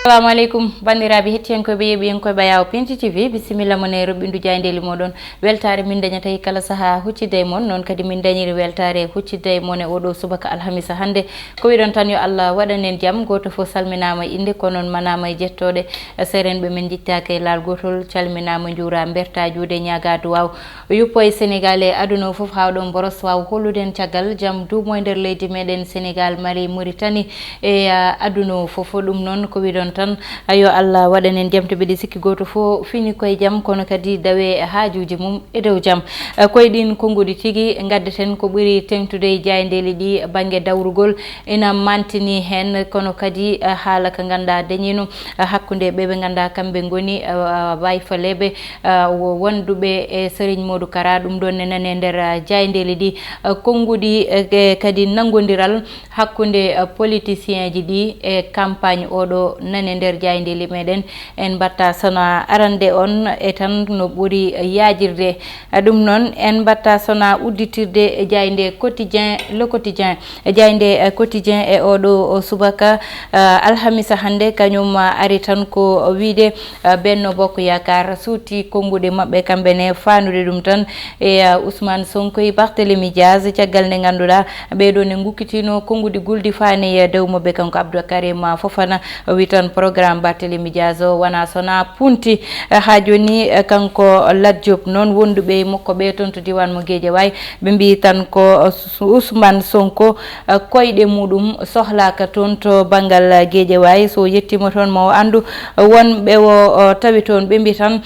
Assalamu alaikum bandiraɓe hettiyankoɓe yeeɓiyankoɓe Bayawo Penty TV bisimilla mon e roɓɓindu jayndeli moɗon weltare min dañata e kala saaha huccidde mon noon kadi min dañiri weltare huccidde mon e oɗo subaka alhamisa hande ko wiɗon tan yo Allah waɗanen jaam goto foof salminama inde ko noon manama e jettoɗe serenɓe min jittake e laal gotol calminama juura berta juude ñaga duwaw yuppo e Sénégal e aduna foof hawɗon boros waw holluden caggal jaam duumo e nder leydi meɗen Sénégal Mali Mauritanie e aduna foof ɗum noon ko wiɗon tan yo Allah waɗanen jaam to ɓeɗi sikki goto fo fini koye jaam kono kadi dawe haajuji mum e dow jaam koye ɗin konngudi tigui gaddeten ko ɓuuri tengtude e jayndeli ɗi banggue dawrugol ina mantini hen kono kadi haala ko ganduɗa dañino hakkude ɓeɓe ganduɗa kamɓe goni wayfaleɓe wonduɓe e Serigne Modou Kara ɗum ɗon ne nane nder jayndeli ɗi konngudi kadi nanggodiral hakkude politicien ji ɗi e campagne oɗo nane nder jayndeli meɗen en mbatta sona arande on e tan no ɓuuri yajirde ɗum noon en mbatta sona udditirde jaynde quotidien le quotidien jaynde quotidien e oɗo subaka alhamisa hande kañum ari tan ko wiide Benno Bokk Yakar suuti kongude mabɓe kamɓene fanude ɗum tan e Ousmane Sonko e Barthélémy Diaz caggal nde ganduɗa ɓeɗo ne gukkitino kongude guldi fani e dow mabɓe kanko Abdou Karim Fofana wi tan programme Barthélémy Diaz o wona sona punti ha joni kanko Lat Diop noon wonduɓe makko ɓe toon to diwan mo Guédiawaye ɓe mbi tan ko Ousmane Sonko koyɗe muɗum sohlaka toon to banggal Guédiawaye so yettima toon mo andu wonɓe o tawi toon ɓe mbi tan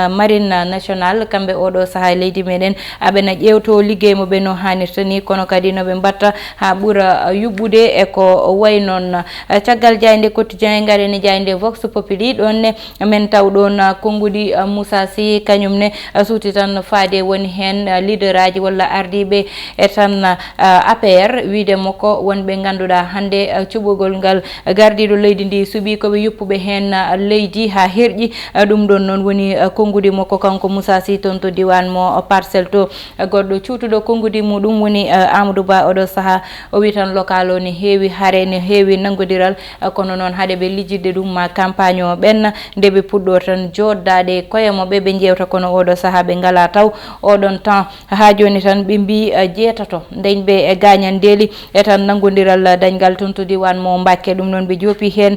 marine national kamɓe oɗo saaha leydi meɗen aɓena ƴewto liggey mo ɓe no hannirta ni kono kadi noɓe mbatta ha ɓuura yuɓɓude e ko way noon caggal jaynde quotidien gareni jaynde Vox Populi ɗon ne min taw ɗon konngudi Moussa Sy kañum ne suuti tan faade woni hen leader aji walla ardiɓe e tan APR wiide makko wonɓe ganduɗa hande cuɓogol ngal gardiɗo leydi ndi suuɓi koɓe yuppuɓe hen leydi ha herƴi ɗum ɗon noon woni konngudi makko kanko Moussa Sy toon to diwan mo Parcelles to goɗɗo cuutuɗo konngudi muɗum woni Amadou Ba oɗo saaha o wi tan local o ne heewi haare ne heewi nanggodiral kono noon haade ɓe lijjidde ɗum campagne o ɓenna nde ɓe puɗɗo tan joddade koyemoɓe ɓe jewta kono oɗo saaha ɓe ngala taw oɗon temps ha joni tan ɓe mbi jeetato dañɓe e gagnandeli e tan nanggodiral dañgal toon to diwan mo Mbacké ɗum noon ɓe joopi hen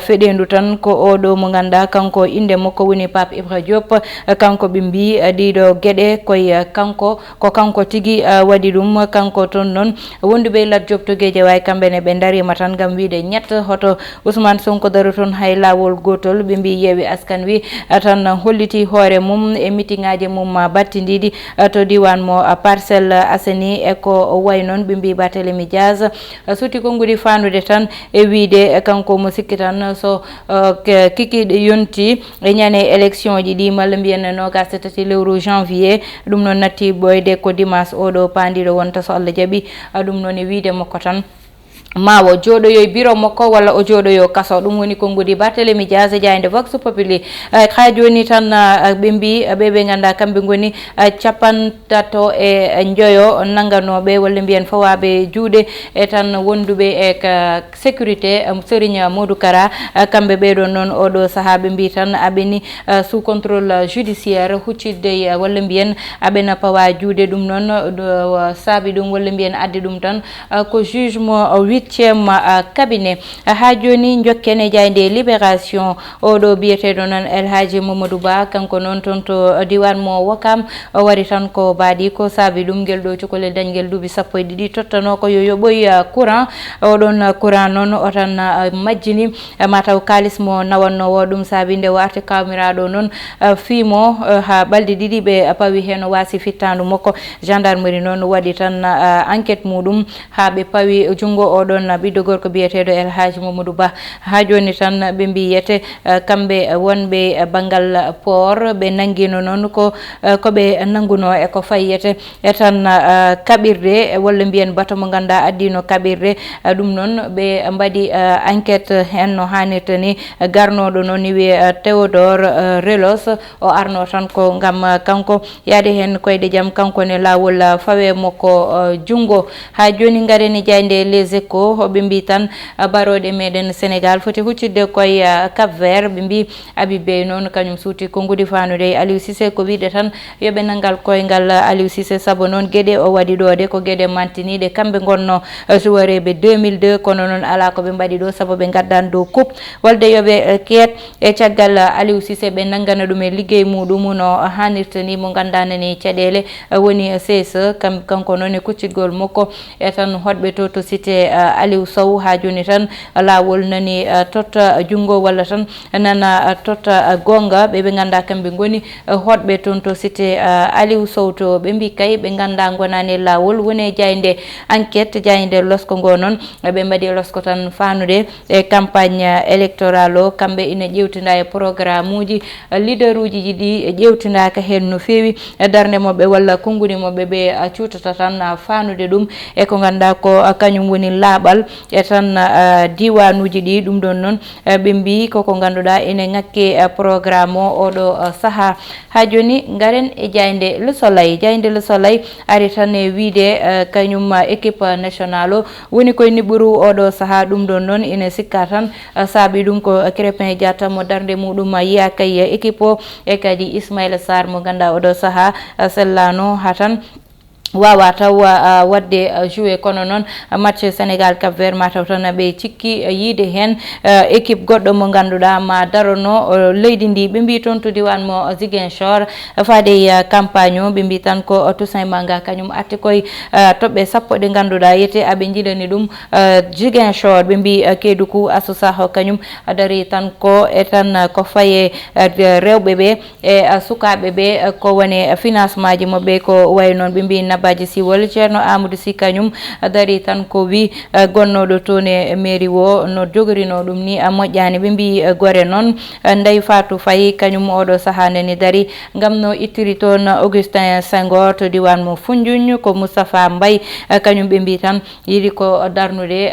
feɗendu tan ko oɗo mo ganduɗa kanko inde makko woni Pape Ibra Diop kanko ɓe mbi ɗiɗo gueɗe koye kanko ko kanko tigui waɗi ɗum kanko toon noon wonduɓe Lat Diop to Guédiawaye kamɓene ɓe darima tan gam wiide ñett hoto Ousmane Sonko daru toon hay lawol gotol ɓe mbi Yewwi Askan Wi tan holliti hoore mum e meeting aji mum battidiɗi to diwan mo Parcelles Assainies e ko way noon ɓe mbi Barthélémy Diaz suuti konngudi fanude tan e wiide kanko mo sikki tan so kikiɗe yonti e ñane élection ji ɗi malla mbiyen nogas tati lewru janvier ɗum noon natti ɓoyde ko dimanche oɗo pandiɗo wonta so Allah jaaɓi ɗum noon e wiide makko tan ma o jooɗoyo e bureau makko walla o jooɗoyo kaso ɗum woni konngudi Barthélémy Diaz jaynde Vox Populi ha joni tan ɓe mbi ɓeɓe ganduɗa kamɓe goni capantato e joyo nangganoɓe walla mbiyen fawaɓe juuɗe e tan wonduɓe e sécurité Serigne Modou Kara kamɓe ɓeɗon noon oɗo saaha ɓe mbi tan aɓeni sous contrôle judiciaire huccidde walla mbiyen aɓena pawa juuɗe ɗum noon saabi ɗum walla mbiyen addi ɗum tan ko juge mo 8e cabinet ha joni jokken e jaynde Libération oɗo biyeteɗo noon El Hadji Mamadou Ba kanko noon toon to diwan mo Ouakam wari tan ko baɗi ko saabi ɗum guel ɗo cukalel dañguel duuɓi sappo e ɗiɗi tottano ko yo yoɓoy courant oɗon courant noon o tan majjini mataw kalis mo nawannowo ɗum saabi nde warti kawmiraɗo noon fiimo ha balɗe ɗiɗi ɓe pawi hen o wasi fittandu makko gendarmerie noon waɗi tan enquête muɗum ha ɓe pawi junggo oɗon ɓiɗɗo gorko biyeteɗo El Hadji Mamadou Ba ha joni tan ɓe mbiyete kamɓe wonɓe banggal port ɓe nanguino noon koɓe nanguno e ko fayyete e tan kaɓirɗe walla mbiyen bato mo ganduɗa addino kaɓirɗe ɗum noon ɓe mbaɗi enquête hen no hannirta ni garnoɗo noon wiye Théodore Relos o arno tan ko gam kanko yaade hen koyɗe jaam kanko ne lawol fawe makko junggo ha joni gareni jaynde Les Échos ko ɓe mbi tan baroɗe meɗen Sénégal foti huccidde koye Cap Vert ɓe mbi Abibe noon kañum suuti konngudi fanude Aliou Cissé ko wiide tan yoɓe nangal koyngal Aliou Cissé saabu noon gueɗe o waɗi ɗo de ko gueɗe mantiniɗe kamɓe gonno suwareɓe 2002 kono noon ala ko ɓe mbaɗi ɗo saabu ɓe gaddani dow coupe walde yoɓe keet e caggal Aliou Cissé ɓe nangana ɗum e liggey muɗum no hannirta ni mo gandanani caɗele woni CSE kanko noon e kuccitgol makko e tan hoɗɓe to cité Aliou Sow ha joni tan lawol nani totta jungo walla tan nana totta gonga ɓe ganda kamɓe goni hoɗɓe toon to cité Aliou Sow to ɓe mbi kay ɓe ganda gonani lawol woni jayde enquête jayde losko ngo noon ɓe mbaɗi losko tan fanude e campagne électoral o kamɓe ina ƴewtinda e programme uji leader uji ɗi ƴewtindaka hen no fewi darde moɓɓe walla konngudi moɓɓe ɓe cutata tan fanude ɗum e ko ganduɗa ko kañum woni laaɓal e tan diwanuji ɗi ɗum ɗon noon ɓe mbi koko ganduɗa ene ngakke programme o oɗo saaha ha joni garen e jayde Le Soleil ari tan e wiide kañum équipe national o woni koye niɓɓuru oɗo saaha ɗum ɗon noon ene sikka tan saabi ɗum ko Krépin Diatta mo darde muɗum yiya kay équipe o e kadi Ismaïla Sarr mo ganduɗa oɗo saaha sellano ha tan wawa taw wadde joué kono noon match Sénégal Cap Vert ma taw tan ɓe cikki yiide hen équipe goɗɗo mo ganduɗa ma darono leydi ndi ɓe mbi toon to diwan mo Ziguinchor faade campagne o ɓe mbi tan ko Toussaint Manga kañum arti koye toɓɓe sappo ɗe ganduɗa yete aɓe jilani ɗum Ziguinchor ɓe mbi Kédougou Assou Sakho kañum dari tan ko e tan ko faye rewɓe ɓe e sukaɓe ɓe ko woni financement ji mabɓe ko way noon ɓe mbi Nabaji Siwol Ceerno Amadou Sy kañum dari tan ko wi gonnoɗo toon e mairie o no jogorino ɗum ni moƴƴani ɓe mbi gore noon Ndeye Fatou Faye kañum oɗo saaha nani dari gam no ittiri toon Augustin Senghor to diwan mo Foundiougne ko Moustapha Mbaye kañum ɓe mbi tan yiɗi ko darnude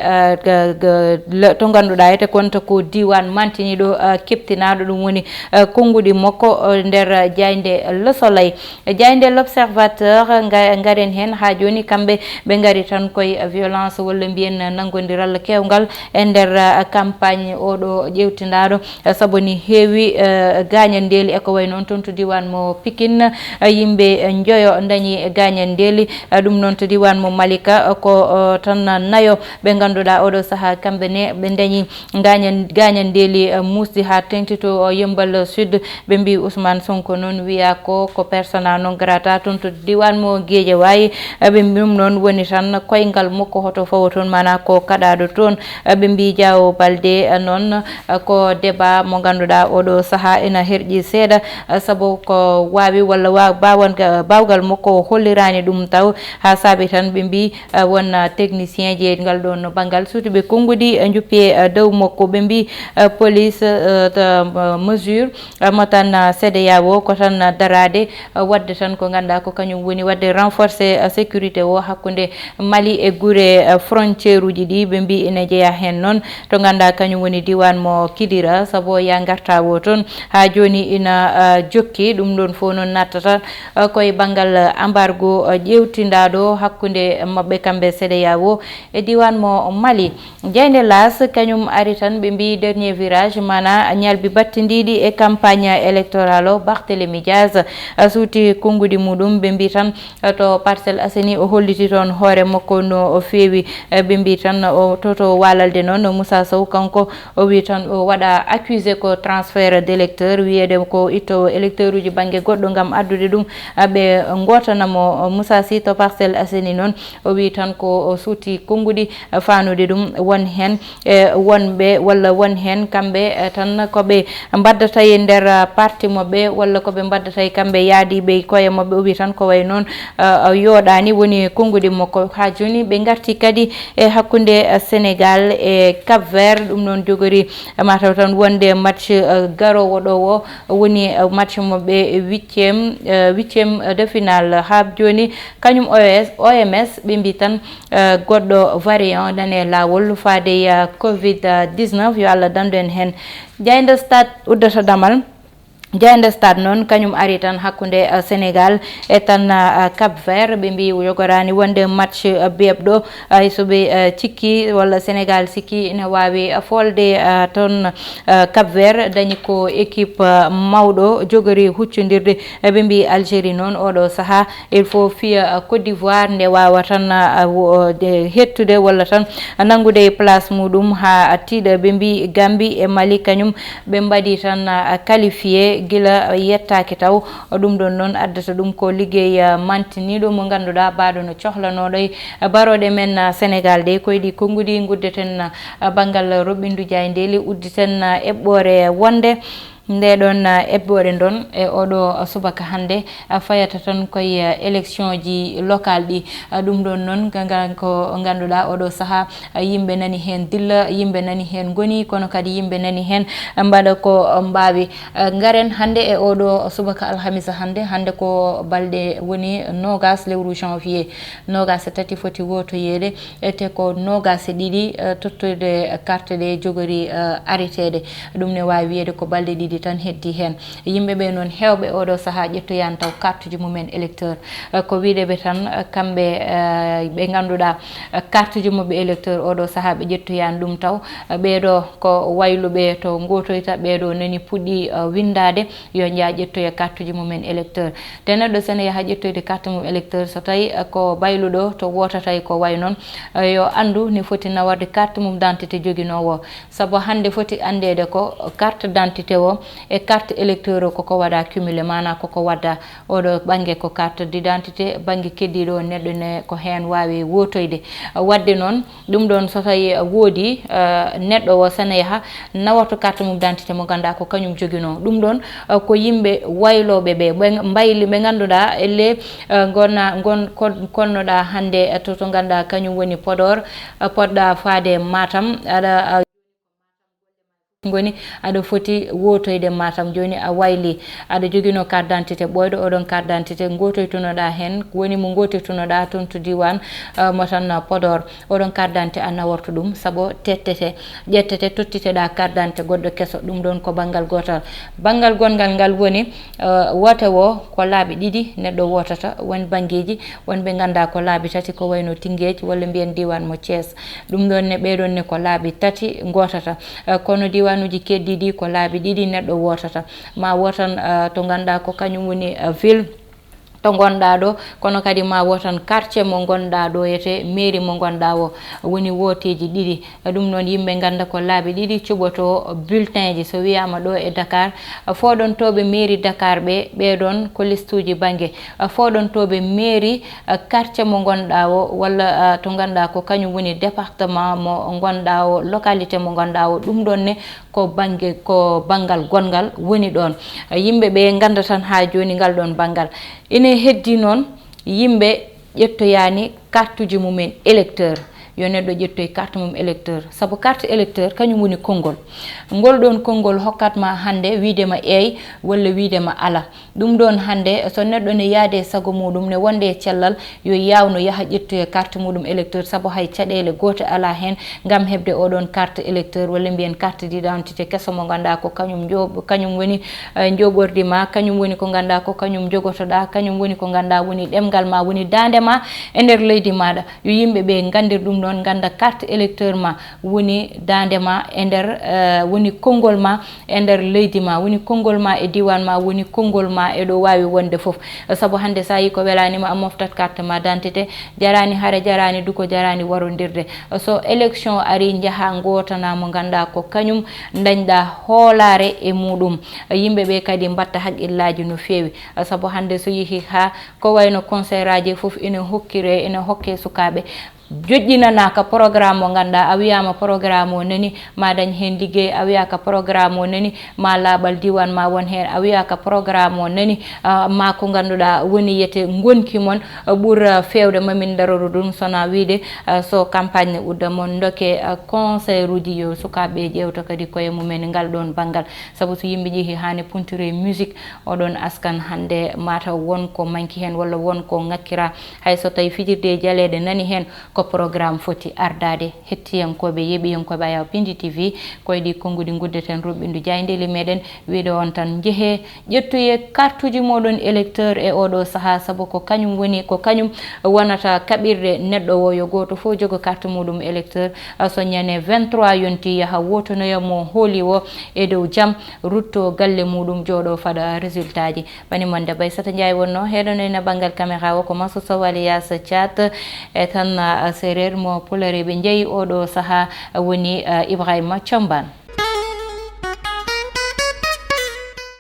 to ganduɗa ete konta ko diwan mantiniɗo keptinaɗo ɗum woni konngudi makko nder jayde Le Soleil jayde L'Observateur garen hen ha joni kamɓe ɓe gari tan koye violence walla mbiyen nanggodiral kewgal e nder campagne oɗo ƴewtindaɗo saabu ni heewi gañandeli eko way noon toon to diwan mo Pikine yimɓe joyo dañi gañandeli ɗum noon to diwan mo Malika ko tan nayo ɓe ganduɗa oɗo saaha kamɓe ne ɓe dañi gañandeli musdi ha tengtito Yeumbeul Sud ɓe mbi Ousmane Sonko noon wiya ko persona non grata toon to diwan mo Guédiawaye ɓe ɗum noon woni tan koyngal makko hoto fawo toon mana ko kaɗaɗo toon ɓe mbi Diawo Baldé noon ko débat mo ganduɗa oɗo saaha ena herƴi seeɗa saabu ko wawi walla bawgal makko hollirani ɗum taw ha saabi tan ɓe mbi won technicien je ngal ɗon banggal suutuɓe konngudi juppi dow makko ɓe mbi police mesure mo tan CEDEAO ko tan darade wadde tan ko ganduɗa ko kañum woni wadde renforcé sécurité o hakkude Mali e guure frontiére uji ɗi ɓe mbi ene jeeya hen noon to ganduɗa kañum woni diwan mo Kidira saabu ya garta wo toon ha joni ina jokki ɗum ɗon fof noon nattata koye banggal embargo ƴewtindaɗo hakkude mabɓe kamɓe CEDEAO e diwan mo Mali jeyde Las kañum ari tan ɓe mbi dernier virage mana ñalbi battidiɗi e campagne électoral o Barthélémy Diaz suuti konngudi muɗum ɓe mbi tan to Parcelles Assainies o holliti toon hoore makko no feewi ɓe mbi tan o toto walalde noon Moussa Sow kanko o wi tan o waɗa accusé ko transfert d' électeur wiyede ko itto électeur uji banggue goɗɗo gam addude ɗum ɓe gotanamo Moussa Sy to Parcelles Assainies noon o wi tan ko suuti konngudi fanude ɗum won hen wonɓe walla won hen kamɓe tan koɓe mbaddata e nder parti mabɓe walla koɓe mbaddata e kamɓe yaadiɓe koye mabɓe o wi tan ko way noon yooɗani woni konngudi makko ha joni ɓe garti kadi e hakkude Sénégal e Cap Vert ɗum noon jogori mataw tan wonde match garowo ɗo o woni match mabɓe huitiéme de finale ha joni kañum OMS ɓe mbi tan goɗɗo variant nane lawol faade Covid 19 yo Allah dandu en hen jeyde Stade uddata damal Jande stade noon kañum ari tan hakkunde Sénégal e tan Cap Vert ɓe mbi yogorani wonde match bebɗo hay soɓe cikki walla Sénégal sikki ne wawi folde toon Cap Vert dañi ko équipe mawɗo jogori huccodirde ɓe mbi Algérie noon oɗo saaha il faut fiya Côte d'Ivoire nde wawa tan hettude walla tan nangude place muɗum ha tiiɗa ɓe mbi Gambie e Mali kañum ɓe mbaɗi tan qualifié gila yettaki taw ɗum ɗon noon addata ɗum ko liggey mantiniɗo mo ganduɗa baɗo no cohlanoɗo baroɗe men Sénégal de ko yiɗi konngudi guddeten banggal roɓɓinduji e ndeli udditen eɓɓore wonde nde ɗon eɓɓore ɗon e oɗo subaka hande fayata tan koye élection ji local ɗi ɗum ɗon noon ko ganduɗa oɗo saaha yimɓe nani hen dilla yimɓe nani hen goni kono kadi yimɓe nani hen mbaɗa ko mbawi garen hande e oɗo subaka alhamisa hande ko balɗe woni nogas lewru janvier nogas e tati foti wotoyede te ko nogas e ɗiɗi tottude carte ɗe jogori arretede ɗum ne wawi wiyede ko balɗe ɗiɗi tan heddi hen yimɓe ɓe noon hewɓe oɗo saaha ƴettoyani taw carte ji mumen électeur ko wideɓe tan kamɓe ɓe ganduɗa carte ji mabɓe électeur oɗo saaha ɓe ƴettoyani ɗum taw ɓeɗo ko wayluɓe to gotoyta ɓeɗo nani puɗɗi windade yo jaa ƴettoya carte ji mumen électeur te neɗɗo sene yaaha ƴettoyde carte mum électeur so tawi ko bayluɗo to wotata ko way noon yo andu ne foti naworde carte mum d'identité joguinowo saabu hande foti andede ko carte d'identité o e carte électeur o koko waɗa cumulé mana koko wadda oɗo banggue ko carte d'identité banggue keddiɗo neɗɗo ne ko hen wawi wotoyde wadde noon ɗum ɗon so tawi woodi neɗɗo o sene yaaha nawato carte mum d'identité mo ganduɗa ko kañum joguino ɗum ɗon ko yimɓe wayloɓe ɓe mbayli ɓe ganduɗa elle konnoɗa hande to ganduɗa kañum woni Podor poɗɗa faade Matam aɗa goni aɗa foti wotoyde Matam joni a wayli aɗa joguino carte d'identité ɓoyɗo oɗon carte d'identité gotoytunoɗa hen woni mo gotoytunoɗa toon to diwan mo tan Podor oɗon carte d'identité a naworto ɗum saabu tettete ƴettete tottiteɗa carte d'identité goɗɗo kesso ɗum ɗon ko banggal gotal banggal gongal ngal woni wote o ko laabi ɗiɗi neɗɗo wotata won banggueji wonɓe ganda ko laabi tati ko wayno Tinguéji walla mbiyen diwan mo Thiès ɗum ɗon ne ɓeɗon ne ko laabi tati gotata kono diwan uji keddiɗi ko laabi ɗiɗi neɗɗo wotata ma wotan to ganduɗa ko kañum woni ville to gonɗa ɗo kono kadi ma wotan quartier mo gonɗa ɗo yete mairie mo gonɗa o woni woteji ɗiɗi ɗum noon yimɓe ganda ko laabi ɗiɗi cuɓoto bulletin ji so wiyama ɗo e Dakar foɗontoɓe mairie Dakar ɓeɗon ko liste uji banggue foɗontoɓe mairie quartier mo gonɗa o walla to ganduɗa ko kañum woni département mo gonɗa o localité mo gonɗa o ɗum ɗon ne ko banggue ko banggal gongal woni ɗon yimɓe ɓe ganda tan ha joni ngal ɗon banggal ine heddi noon yimɓe ƴettoyani carte uji mumen électeur yo neɗɗo ƴettoy carte mum électeur saabu carte électeur kañum woni konngol ngol ɗon konngol hokkatma hande widema eey walla widema ala ɗum ɗon hande so neɗɗo ne yaade sago muɗum ne wonde e cellal yo yawno yaaha ƴettoya carte muɗum électeur saabu hay caɗele goto ala hen gam hebde oɗon carte électeur walla mbiyen carte d'identité kesso mo ganduɗa ko kañum woni joɓordi ma kañum woni ko ganduɗa ko kañum jogotoɗa kañum woni ko ganduɗa woni ɗemgal ma woni dande ma e nder leydi maɗa yo yimɓeɓe gandir ɗum ɗon ganda carte électeur ma woni dande ma e nder woni konngol ma e nder leydi ma woni konngol ma e diwan ma woni konngol ma e ɗo wawi wonde foof saabu hande sa yi ko welanima a moftat carte ma d'identité jarani haare jarani duko jarani warodirde so élection ari jaaha gotana mo ganda ko kañum dañɗa hoolare e muɗum yimɓeɓe kadi mbatta haqqillaji no fewi saabu hande so yeehi ha ko wayno conseil aji foof ene hokke sukaɓe joƴƴinanaka programme mo ganduɗa a wiyama programme o nani ma dañ hen liggey a wiyaka programme o nani ma laaɓal diwan ma won hen a wiyaka programme o nani ma ko ganduɗa woni yete gonki mon ɓuura fewde mamin daroro ɗum sona wiide so campagne ne udda mon dokke conseil uji yo sukaɓe ƴewta kadi koye mumen ngal ɗon banggal saabu so yimɓe ƴeehi hane puntire musique oɗon askan hande mataw won ko manki hen walla won ko ngakkira hay so tawi fijirde jaleɗe nani hen ko ko programme foti ardade hettiyankoɓe yeeɓiyankoɓe Ayaw Pindi TV koyɗi konngudi guddeten ruɓɓindu jayndeli meɗen wiide on tan jeehe ƴettoye carte uji moɗon électeur e oɗo saaha saabu ko kañum wonata kaɓirɗe neɗɗo o yo goto fof jogo carte muɗum électeur so ñane 23 yonti yaha wotonoyamo hooli o e dow jaam rutto galle muɗum jooɗo faɗa résultat ji bani mon debbo Aissata Ndiaye wonno heɗonoyna banggal caméra o ko Massou Sow alias Thiat e tan séréer mo pulare ɓe jeeyi oɗo saaha woni Ibrahima Thiombane.